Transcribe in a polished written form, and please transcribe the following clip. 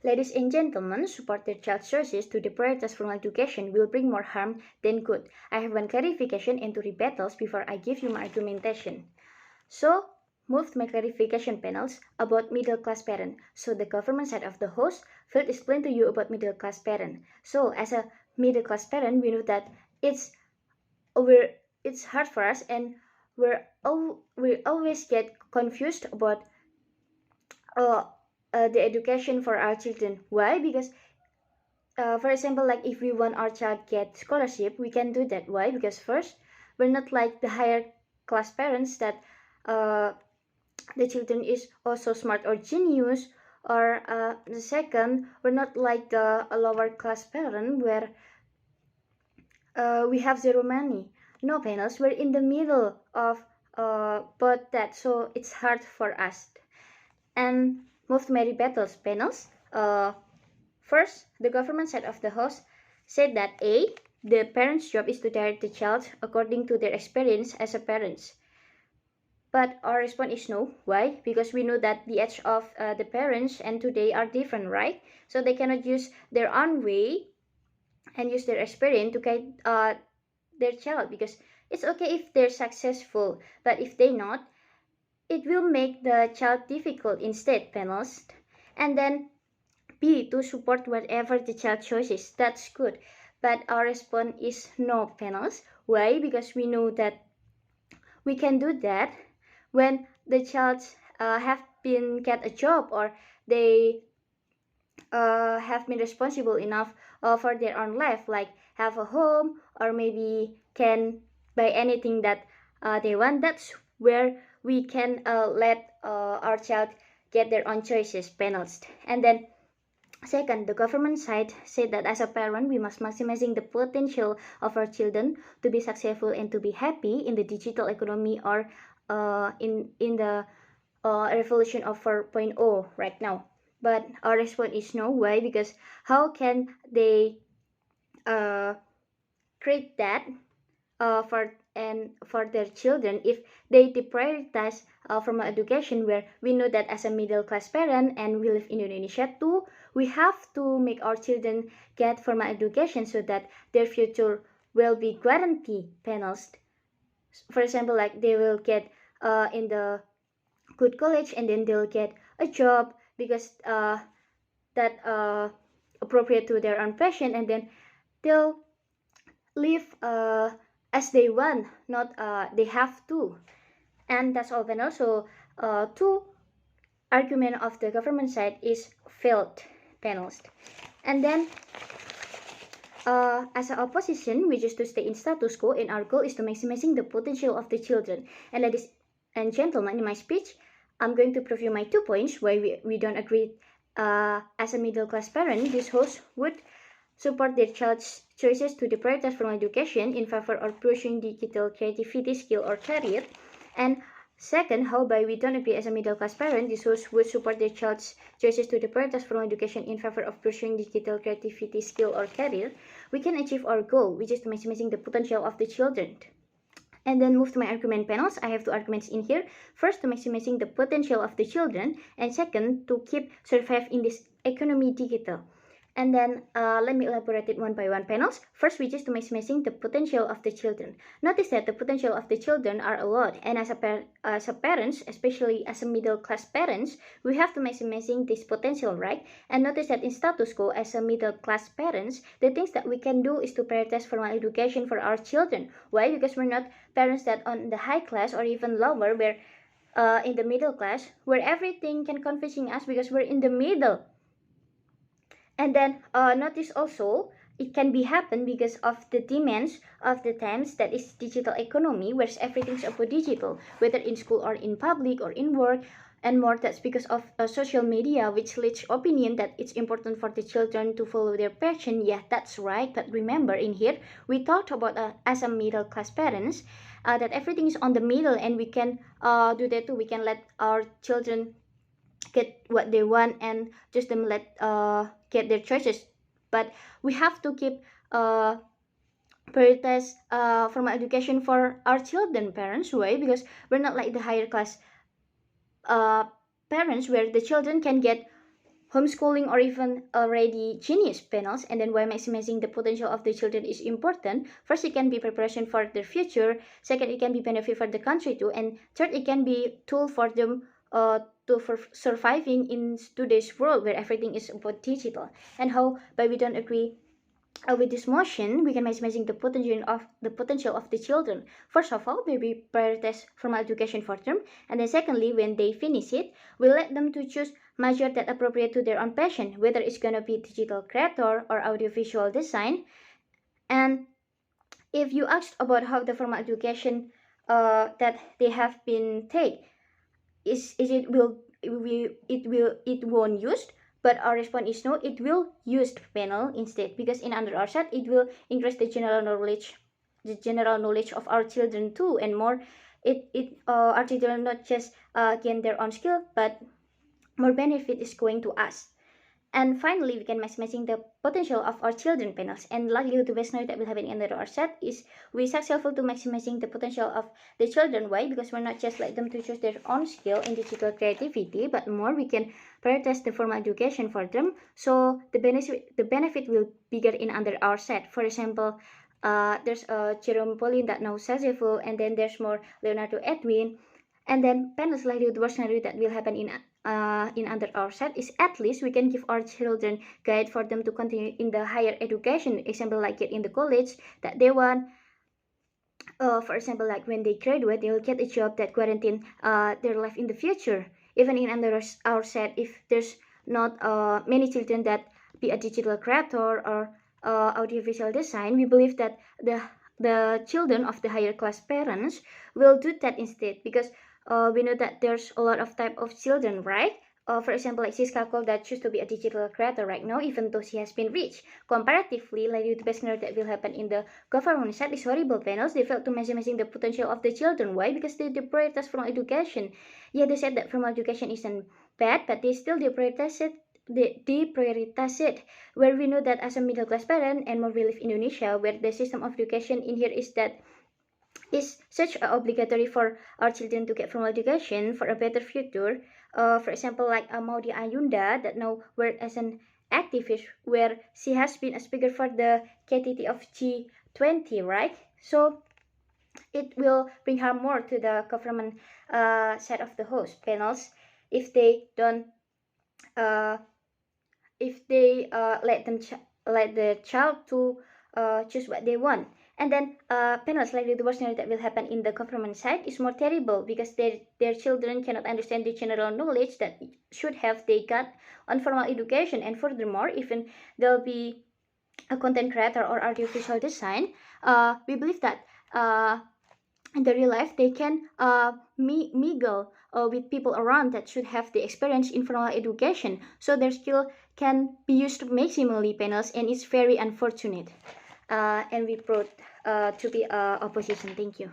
Ladies and gentlemen, support their child's choices to deprioritize formal education will bring more harm than good. I have one clarification and two rebuttals before I give you my argumentation. So, move to my clarification panels about middle class parent. So the government side of the host will explain to you about middle class parent. So as a middle class parent, we know that it's it's hard for us, and we always get confused about uh, the education for our children. Why? Because for example, like if we want our child get scholarship, we can do that. Why? Because first, we're not like the higher class parents that uh, the children is also smart or genius, or the second, we're not like the lower class parent where we have zero money, no panels. We're in the middle of both that, so it's hard for us. And move to Mary Battle's panels. First, the government side of the house said that the parent's job is to direct the child according to their experience as a parent. But our response is no. Why? Because we know that the age of the parents and today are different, right? So they cannot use their own way and use their experience to guide their child, because it's okay if they're successful, but if they not, it will make the child difficult instead, panels. And then B, to support whatever the child chooses. That's good. But our response is no, panels. Why? Because we know that we can do that when the child have been get a job, or they have been responsible enough for their own life, like have a home, or maybe can buy anything that they want. That's where we can let our child get their own choices, panels. And then second, the government side said that as a parent, we must maximizing the potential of our children to be successful and to be happy in the digital economy, or in the revolution of 4.0 right now. But our response is no. Why? Because how can they uh, create that for their children if they deprioritize from education, where we know that as a middle class parent and we live in Indonesia too, we have to make our children get formal education so that their future will be guaranteed, panels. For example, like they will get in the good college, and then they'll get a job because that appropriate to their own passion, and then they'll live as they want, not they have to. And that's all. And also, two argument of the government side is failed, panels. And then as an opposition, we just to stay in status quo, and our goal is to maximizing the potential of the children. And ladies and gentlemen, in my speech, I'm going to prove you my 2 points why we don't agree. As a middle class parent, this host would support their child's choices to deprioritize formal education in favor of pursuing digital creativity, skill, or career. And second, how by we don't agree as a middle class parent, this host would support their child's choices to deprioritize formal education in favor of pursuing digital creativity, skill, or career, we can achieve our goal, which is to maximizing the potential of the children. And then move to my argument panels. I have 2 arguments in here. First, to maximizing the potential of the children, and second, to keep survive in this economy digital. And then let me elaborate it one by one, panels. First, which is to maximizing the potential of the children. Notice that the potential of the children are a lot, and as a parents, especially as a middle class parents, we have to maximizing this potential, right? And notice that in status quo, as a middle class parents, the things that we can do is to prioritize formal education for our children. Why? Because we're not parents that on the high class or even lower, where in the middle class, where everything can confusing us because we're in the middle. And then notice also, it can be happen because of the demands of the times, that is digital economy, where everything's about digital, whether in school or in public or in work and more. That's because of social media, which leads opinion that it's important for the children to follow their passion. Yeah, that's right. But remember, in here we talked about as a middle class parents, that everything is on the middle, and we can do that too. We can let our children get what they want and just them let get their choices, but we have to keep prioritize formal education for our children, parents. Why? Because we're not like the higher class parents, where the children can get homeschooling or even already genius panels. And then why maximizing the potential of the children is important. First, it can be preparation for their future. Second, it can be benefit for the country too. And third, it can be tool for them for surviving in today's world where everything is about digital. And how by we don't agree with this motion, we can maximizing the potential of the children. First of all, we prioritize formal education for them, and then secondly, when they finish it, we let them to choose major that appropriate to their own passion, whether it's gonna be digital creator or audiovisual design. And if you asked about how the formal education that they have been take is it won't used, but our response is no, it will use panel instead, because in under our set it will increase the general knowledge of our children too, and more our children not just gain their own skill, but more benefit is going to us. And finally, we can maximizing the potential of our children panels. And lastly, the best note that will happen in our set is we successful to maximizing the potential of the children. Why? Because we're not just let them to choose their own skill in digital creativity, but more we can prioritize the formal education for them. So the benefit will bigger in under our set. For example, there's Jerome Pauline that now successful, and then there's more Leonardo Edwin. And then panels like the worst scenario that will happen in under our set is at least we can give our children guide for them to continue in the higher education. Example like get in the college that they want. For example, like when they graduate, they will get a job that guarantee their life in the future. Even in under our set, if there's not many children that be a digital creator or audiovisual design, we believe that the children of the higher class parents will do that instead, because we know that there's a lot of type of children, right? For example, like Siska Cole that choose to be a digital creator right now, even though she has been rich. Comparatively, like the best scenario that will happen in the government side is horrible panels. They failed to maximizing the potential of the children. Why? Because they prioritize from education. Yeah, they said that formal education isn't bad, but they still prioritize it. They prioritize it, where we know that as a middle class parent, and more we live in Indonesia, where the system of education in here is that is such obligatory for our children to get formal education for a better future. For example, like Maudi Ayunda that now worked as an activist, where she has been a speaker for the KTT of G20, right? So it will bring harm more to the government side of the host panels if they don't let the child to choose what they want. And then panels like the worst scenario that will happen in the government side is more terrible, because their children cannot understand the general knowledge that should have they got on formal education. And furthermore, even they'll be a content creator or audiovisual design, we believe that in the real life they can mingle with people around that should have the experience in formal education, so their skill can be used maximally panels, and it's very unfortunate. And we brought to be opposition. Thank you.